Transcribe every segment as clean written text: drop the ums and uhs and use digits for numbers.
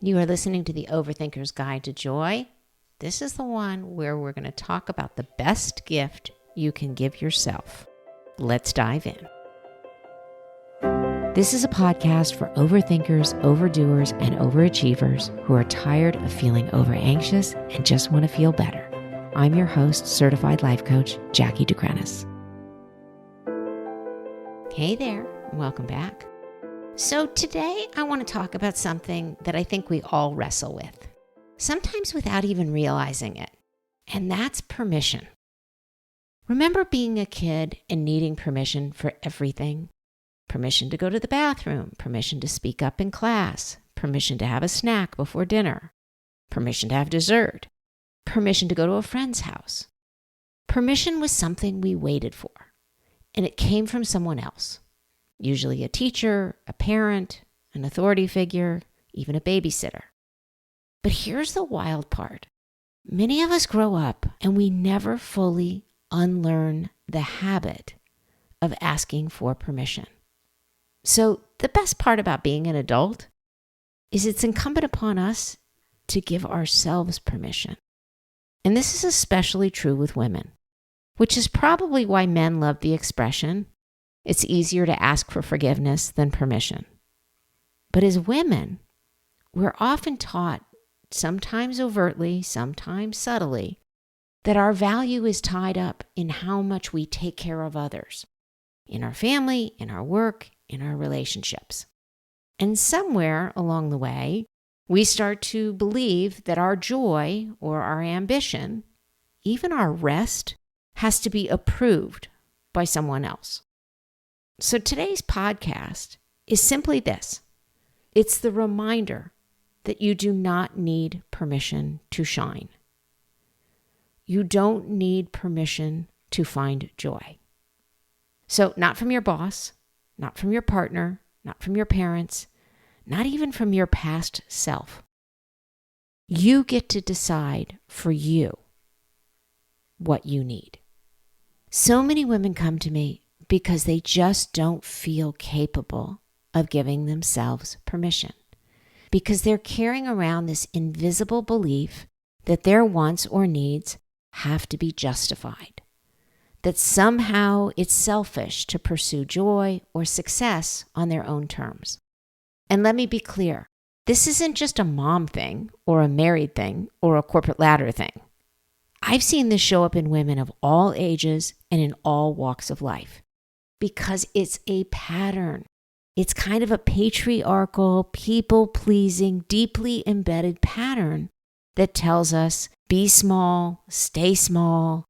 You are listening to the Overthinker's Guide to Joy. This is the one where we're going to talk about the best gift you can give yourself. Let's dive in. This is a podcast for overthinkers, overdoers, and overachievers who are tired of feeling over-anxious and just want to feel better. I'm your host, certified life coach, Jackie DeCrenis. Hey there, welcome back. So today I want to talk about something that I think we all wrestle with, sometimes without even realizing it, and that's permission. Remember being a kid and needing permission for everything? Permission to go to the bathroom, permission to speak up in class, permission to have a snack before dinner, permission to have dessert, permission to go to a friend's house. Permission was something we waited for, and it came from someone else. Usually a teacher, a parent, an authority figure, even a babysitter. But here's the wild part. Many of us grow up and we never fully unlearn the habit of asking for permission. So the best part about being an adult is it's incumbent upon us to give ourselves permission. And this is especially true with women, which is probably why men love the expression, it's easier to ask for forgiveness than permission. But as women, we're often taught, sometimes overtly, sometimes subtly, that our value is tied up in how much we take care of others, in our family, in our work, in our relationships. And somewhere along the way, we start to believe that our joy or our ambition, even our rest, has to be approved by someone else. So today's podcast is simply this. It's the reminder that you do not need permission to shine. You don't need permission to find joy. So not from your boss, not from your partner, not from your parents, not even from your past self. You get to decide for you what you need. So many women come to me because they just don't feel capable of giving themselves permission, because they're carrying around this invisible belief that their wants or needs have to be justified, that somehow it's selfish to pursue joy or success on their own terms. And let me be clear, this isn't just a mom thing or a married thing or a corporate ladder thing. I've seen this show up in women of all ages and in all walks of life because it's a pattern. It's kind of a patriarchal, people-pleasing, deeply embedded pattern that tells us be small, stay small,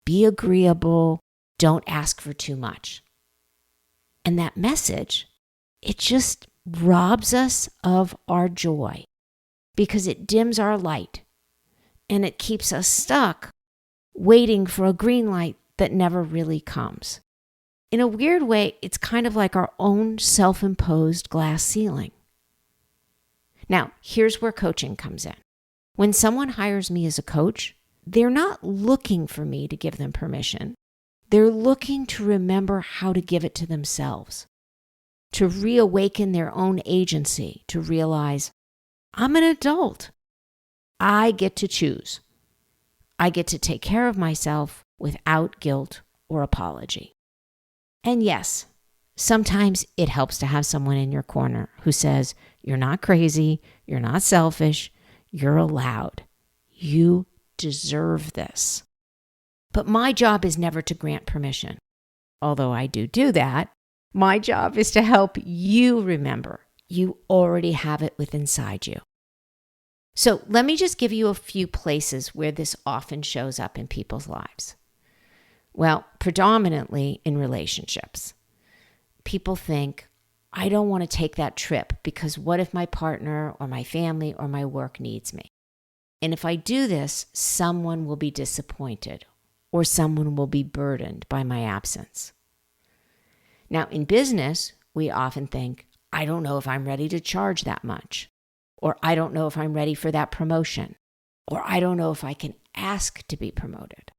be agreeable, don't ask for too much. And that message, it just robs us of our joy because it dims our light and it keeps us stuck waiting for a green light that never really comes. In a weird way, it's kind of like our own self-imposed glass ceiling. Now, here's where coaching comes in. When someone hires me as a coach, they're not looking for me to give them permission. They're looking to remember how to give it to themselves, to reawaken their own agency, to realize, I'm an adult. I get to choose. I get to take care of myself without guilt or apology. And yes, sometimes it helps to have someone in your corner who says, you're not crazy, you're not selfish, you're allowed. You deserve this. But my job is never to grant permission. Although I do that, my job is to help you remember you already have it within inside you. So let me just give you a few places where this often shows up in people's lives. Well, predominantly in relationships. People think, I don't want to take that trip because what if my partner or my family or my work needs me? And if I do this, someone will be disappointed or someone will be burdened by my absence. Now, in business, we often think, I don't know if I'm ready to charge that much, or I don't know if I'm ready for that promotion, or I don't know if I can ask to be promoted.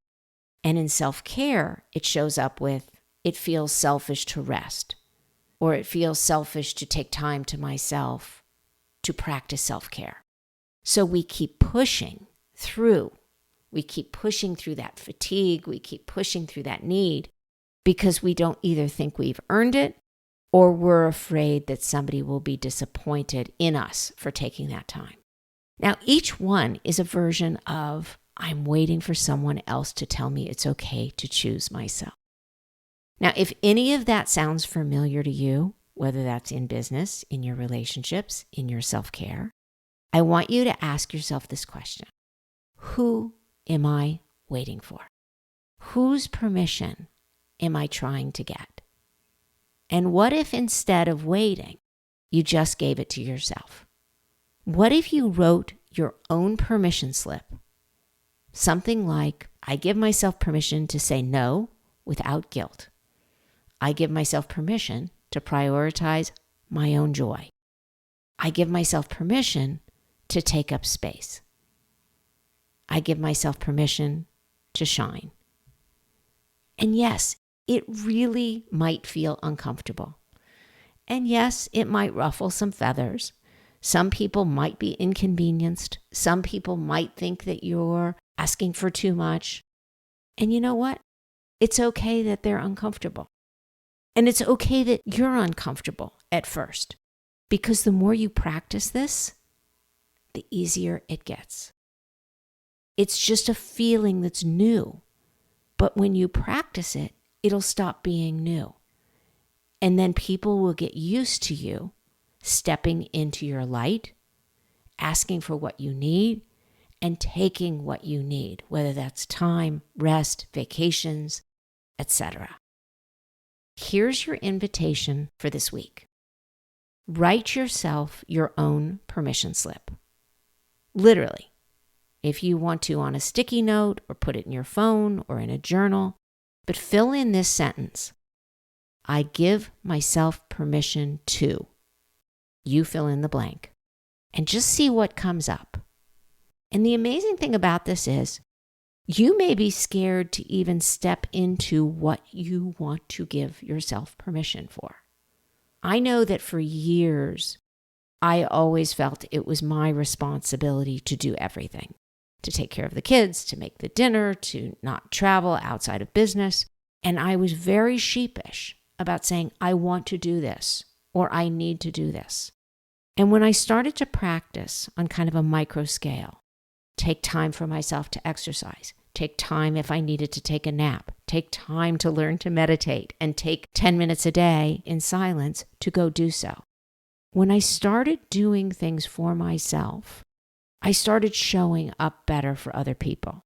And in self-care, it shows up with, it feels selfish to rest, or it feels selfish to take time to myself, to practice self-care. So we keep pushing through. We keep pushing through that fatigue. We keep pushing through that need because we don't either think we've earned it or we're afraid that somebody will be disappointed in us for taking that time. Now, each one is a version of, I'm waiting for someone else to tell me it's okay to choose myself. Now, if any of that sounds familiar to you, whether that's in business, in your relationships, in your self-care, I want you to ask yourself this question. Who am I waiting for? Whose permission am I trying to get? And what if instead of waiting, you just gave it to yourself? What if you wrote your own permission slip? Something like, I give myself permission to say no without guilt. I give myself permission to prioritize my own joy. I give myself permission to take up space. I give myself permission to shine. And yes, it really might feel uncomfortable. And yes, it might ruffle some feathers. Some people might be inconvenienced. Some people might think that you're asking for too much. And you know what? It's okay that they're uncomfortable. And it's okay that you're uncomfortable at first, because the more you practice this, the easier it gets. It's just a feeling that's new. But when you practice it, it'll stop being new. And then people will get used to you stepping into your light, asking for what you need, and taking what you need, whether that's time, rest, vacations, etc. Here's your invitation for this week. Write yourself your own permission slip. Literally. If you want to on a sticky note or put it in your phone or in a journal, but fill in this sentence. I give myself permission to. You fill in the blank and just see what comes up. And the amazing thing about this is you may be scared to even step into what you want to give yourself permission for. I know that for years, I always felt it was my responsibility to do everything, to take care of the kids, to make the dinner, to not travel outside of business. And I was very sheepish about saying, I want to do this, or I need to do this. And when I started to practice on kind of a micro scale, take time for myself to exercise, take time if I needed to take a nap, take time to learn to meditate, and take 10 minutes a day in silence to go do so. When I started doing things for myself, I started showing up better for other people.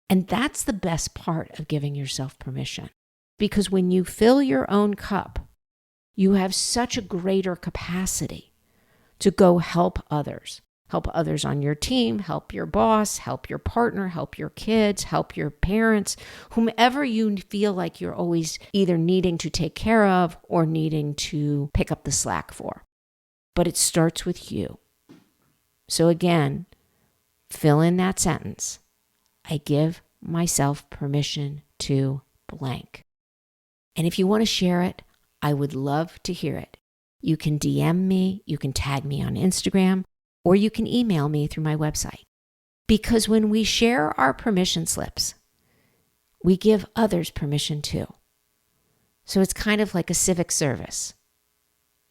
And that's the best part of giving yourself permission. Because when you fill your own cup, you have such a greater capacity to go help others on your team, help your boss, help your partner, help your kids, help your parents, whomever you feel like you're always either needing to take care of or needing to pick up the slack for. But it starts with you. So again, fill in that sentence. I give myself permission to blank. And if you want to share it, I would love to hear it. You can DM me, you can tag me on Instagram, or you can email me through my website. Because when we share our permission slips, we give others permission too. So it's kind of like a civic service.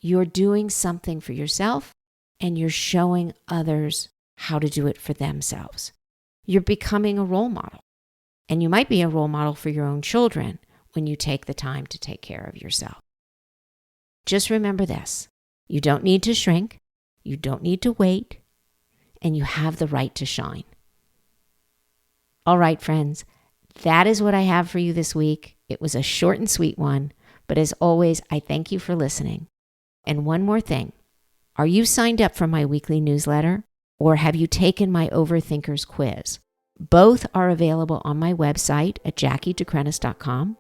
You're doing something for yourself, and you're showing others how to do it for themselves. You're becoming a role model. And you might be a role model for your own children when you take the time to take care of yourself. Just remember this. You don't need to shrink. You don't need to wait. And you have the right to shine. All right, friends. That is what I have for you this week. It was a short and sweet one. But as always, I thank you for listening. And one more thing. Are you signed up for my weekly newsletter? Or have you taken my Overthinkers quiz? Both are available on my website at jackiedecrenis.com.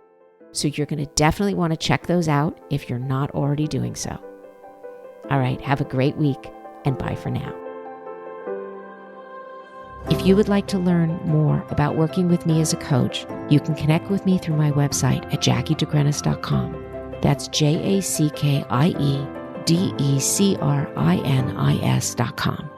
So you're going to definitely want to check those out if you're not already doing so. All right, have a great week, and bye for now. If you would like to learn more about working with me as a coach, you can connect with me through my website at jackiedecrenis.com. That's JACKIE DECRINIS.com.